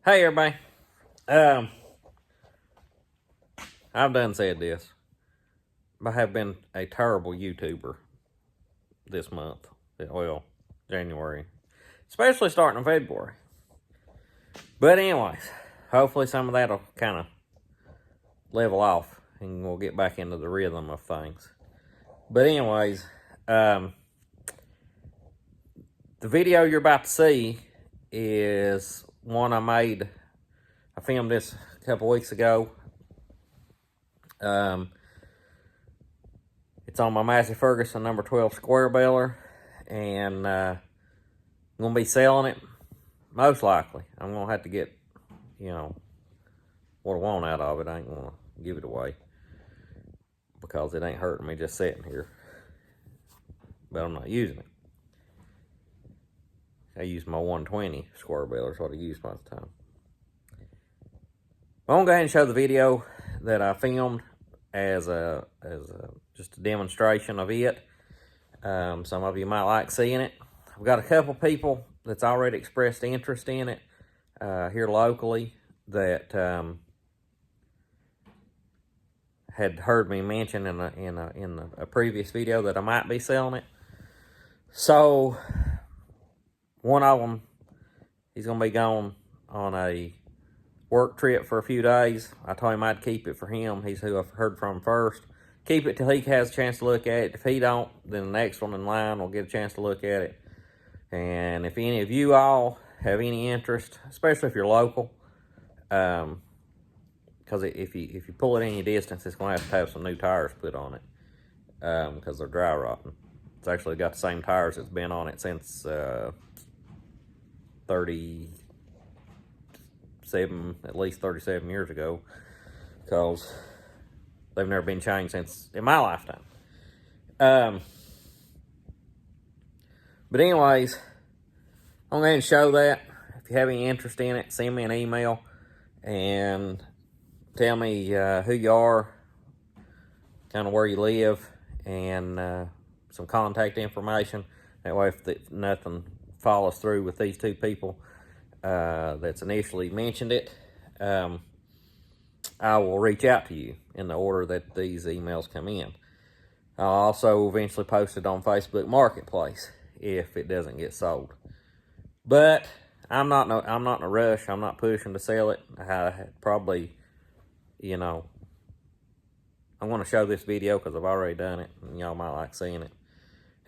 Hey everybody. I've done said this. I have been a terrible YouTuber this month. Well, January. Especially starting in February. But anyways, hopefully some of that'll kind of level off and we'll get back into the rhythm of things. But anyways, the video you're about to see is one I made. I filmed this a couple weeks ago. It's on my Massey Ferguson number 12 square baler, and I'm going to be selling it, most likely. I'm going to have to get, what I want out of it. I ain't going to give it away, because it ain't hurting me just sitting here. But I'm not using it. I use my 120 square baler, is what I use most of the time. I'm going to go ahead and show the video that I filmed as just a demonstration of it. Some of you might like seeing it. I've got a couple people that's already expressed interest in it here locally that had heard me mention in a previous video that I might be selling it. So one of them, he's gonna be going on a work trip for a few days. I told him I'd keep it for him. He's who I've heard from first. Keep it till he has a chance to look at it. If he don't, then the next one in line will get a chance to look at it. And if any of you all have any interest, especially if you're local, because if you pull it any distance, it's going to have some new tires put on it, because they're dry rotting. It's actually got the same tires that's been on it since 37 years ago, because they've never been changed since in my lifetime. But anyways, I'm going to show that. If you have any interest in it, send me an email and tell me who you are, kind of where you live, and some contact information. That way, if nothing follows through with these two people that's initially mentioned it, I will reach out to you in the order that these emails come in. I'll also eventually post it on Facebook Marketplace if it doesn't get sold. But I'm not in a rush. I'm not pushing to sell it. I probably, I'm going to show this video because I've already done it, and y'all might like seeing it.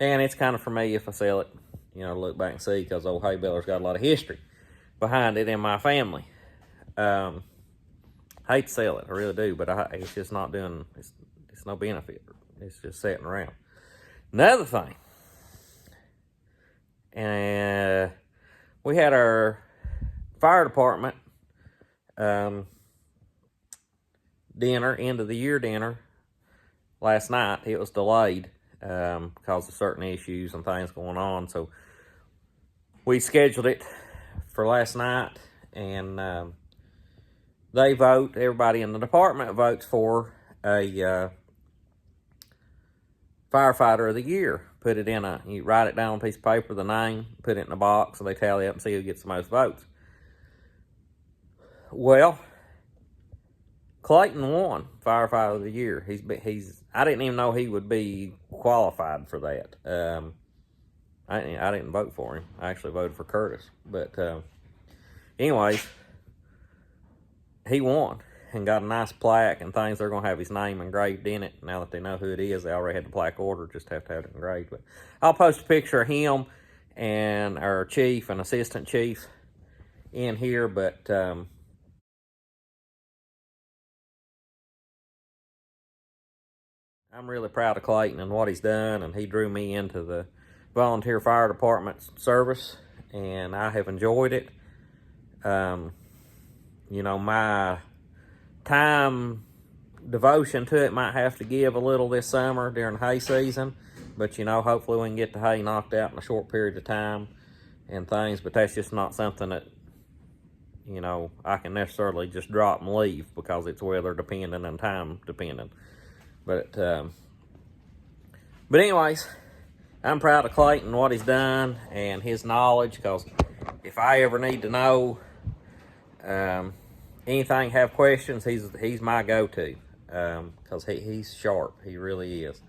And it's kind of for me if I sell it, look back and see, because old hay baler's got a lot of history behind it in my family. Hate to sell it, I really do, but it's just not doing, it's no benefit. It's just sitting around. Another thing, and we had our fire department dinner, end of the year dinner, last night. It was delayed because of certain issues and things going on, so we scheduled it for last night, and they vote, everybody in the department votes for a firefighter of the year. Put it in you write it down on a piece of paper, the name, put it in a box, and they tally up and see who gets the most votes. Well, Clayton won firefighter of the year. I didn't even know he would be qualified for that. I didn't vote for him. I actually voted for Curtis. But anyways, he won and got a nice plaque and things. They're going to have his name engraved in it. Now that they know who it is, they already had the plaque ordered, just have to have it engraved. But I'll post a picture of him and our chief and assistant chief in here. But I'm really proud of Clayton and what he's done, and he drew me into the volunteer fire department service, and I have enjoyed it. My time devotion to it might have to give a little this summer during hay season, but hopefully we can get the hay knocked out in a short period of time and things. But that's just not something that I can necessarily just drop and leave, because it's weather dependent and time dependent. But anyways, I'm proud of Clayton, what he's done, and his knowledge, because if I ever need to know Anything have questions, he's my go-to, because he's sharp. He really is.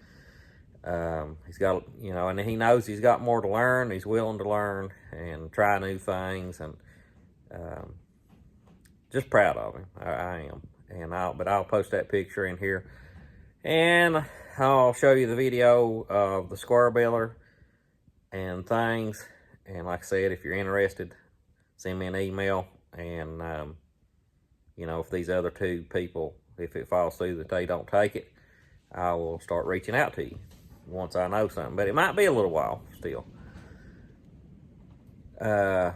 He's got, you know, and he knows he's got more to learn. He's willing to learn and try new things, and just proud of him. I am. And I'll post that picture in here, and I'll show you the video of the square baler and things. And like I said, if you're interested, send me an email. And you know, if these other two people, if it falls through that they don't take it, I will start reaching out to you once I know something. But it might be a little while still. But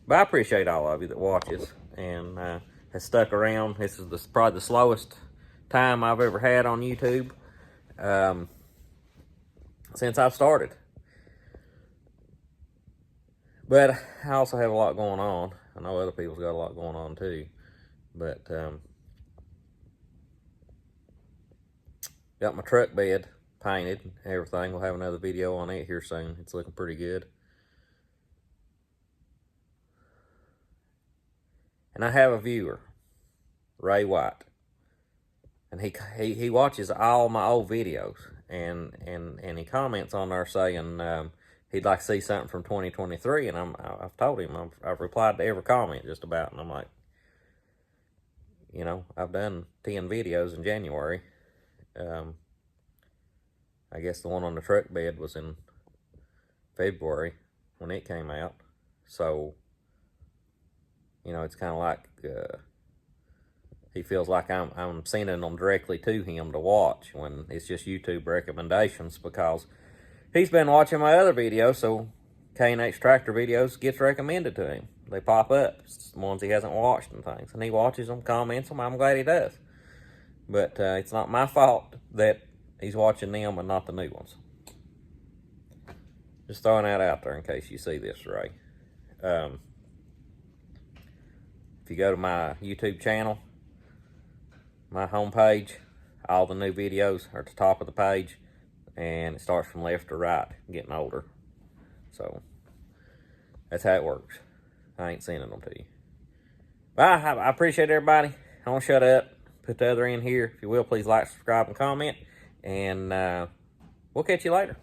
I appreciate all of you that watches and has stuck around. This is probably the slowest time I've ever had on YouTube since I've started. But I also have a lot going on. I know other people's got a lot going on too. But got my truck bed painted and everything. We'll have another video on it here soon. It's looking pretty good. And I have a viewer, Ray White, and he watches all my old videos, and he comments on there saying he'd like to see something from 2023, and I've told him, I've replied to every comment just about, and I'm like, you know, I've done 10 videos in January. I guess the one on the truck bed was in February when it came out, so, you know, it's kind of like he feels like I'm sending them directly to him to watch when it's just YouTube recommendations, because he's been watching my other videos, so K&H tractor videos gets recommended to him. They pop up, it's the ones he hasn't watched and things, and he watches them, comments them. I'm glad he does. But it's not my fault that he's watching them and not the new ones. Just throwing that out there in case you see this, Ray. If you go to my YouTube channel, my homepage, all the new videos are at the top of the page, and it starts from left to right, getting older. So that's how it works. I ain't sending them to you. But I appreciate everybody. I won't shut up. Put the other in here. If you will, please like, subscribe, and comment. And we'll catch you later.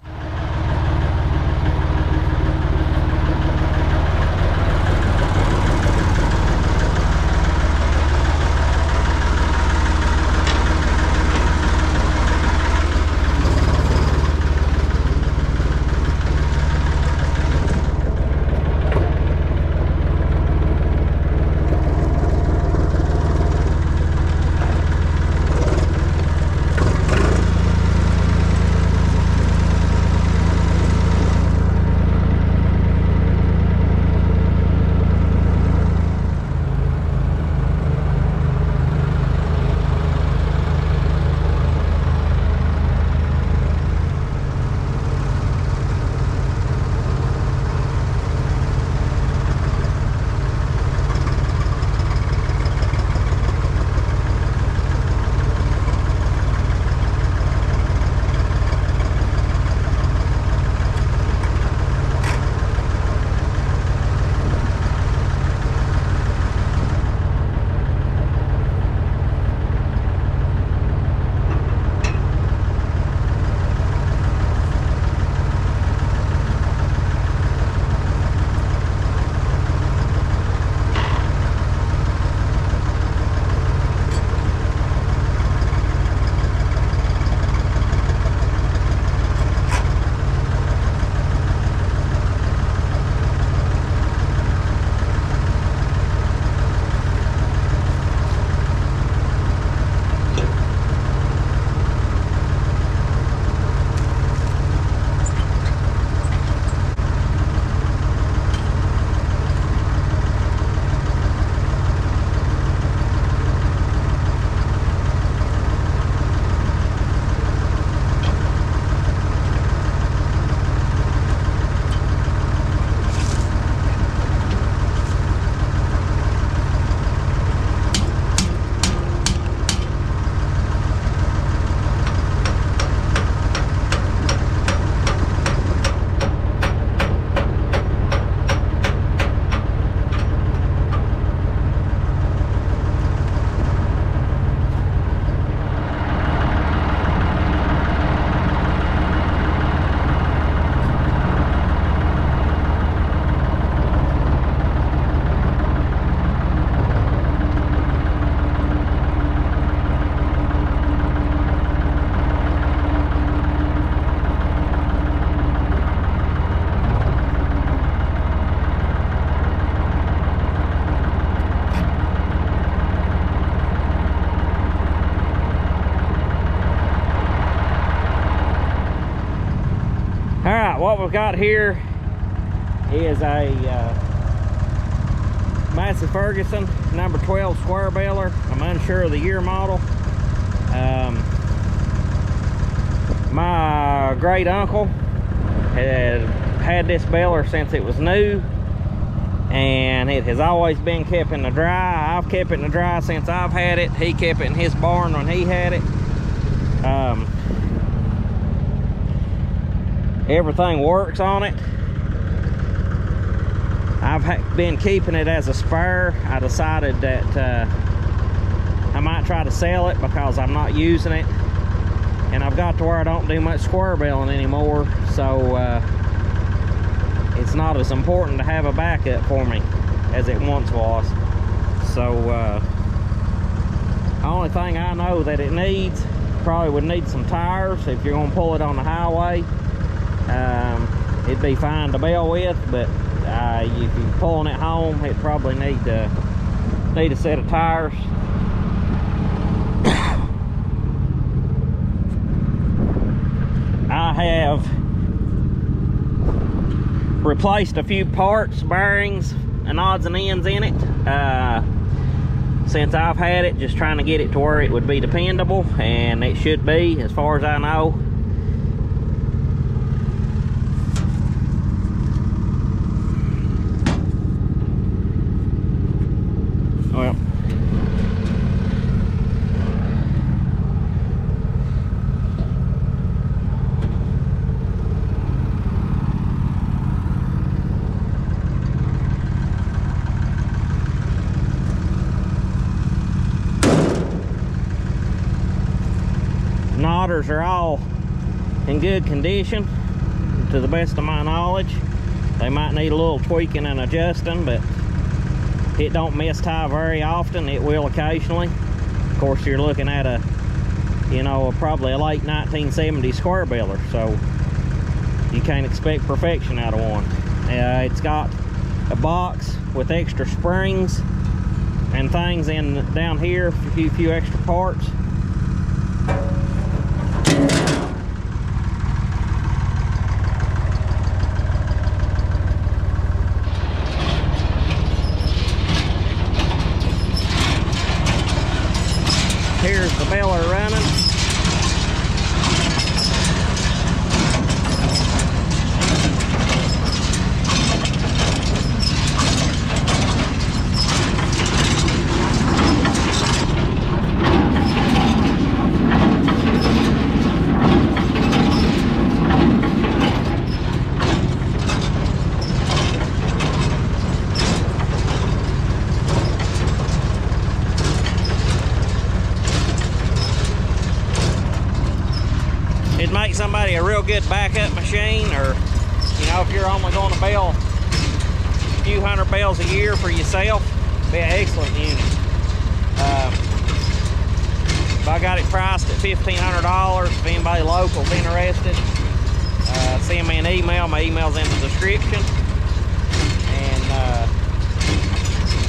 what we've got here is a Massey Ferguson number 12 square baler. I'm unsure of the year model. My great uncle had this baler since it was new, and it has always been kept in the dry. I've kept it in the dry since I've had it. He kept it in his barn when he had it. Everything works on it. I've been keeping it as a spare. I decided that I might try to sell it because I'm not using it, and I've got to where I don't do much square baling anymore, so it's not as important to have a backup for me as it once was. So the only thing I know that it needs, probably would need some tires if you're going to pull it on the highway. It'd be fine to bale with, but if you're pulling it home, it probably need a set of tires. I have replaced a few parts, bearings, and odds and ends in it since I've had it, just trying to get it to where it would be dependable, and it should be, as far as I know. Well, knotters are all in good condition to the best of my knowledge. They might need a little tweaking and adjusting, but it don't mistie very often. It will occasionally. Of course, you're looking at a, you know, probably a late 1970s square baler, so you can't expect perfection out of one. It's got a box with extra springs and things in down here, a few extra parts. Here's the baler running. It'd make somebody a real good backup machine, or, you know, if you're only going to bale a few hundred bales a year for yourself, it'd be an excellent unit. If I got it priced at $1,500, if anybody local's interested, send me an email. My email's in the description, and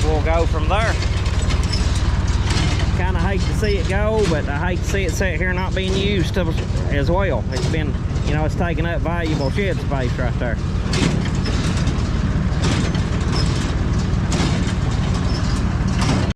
we'll go from there. Kind of hate to see it go, but I hate to see it sit here not being used as well. It's been, you know, it's taking up valuable shed space right there.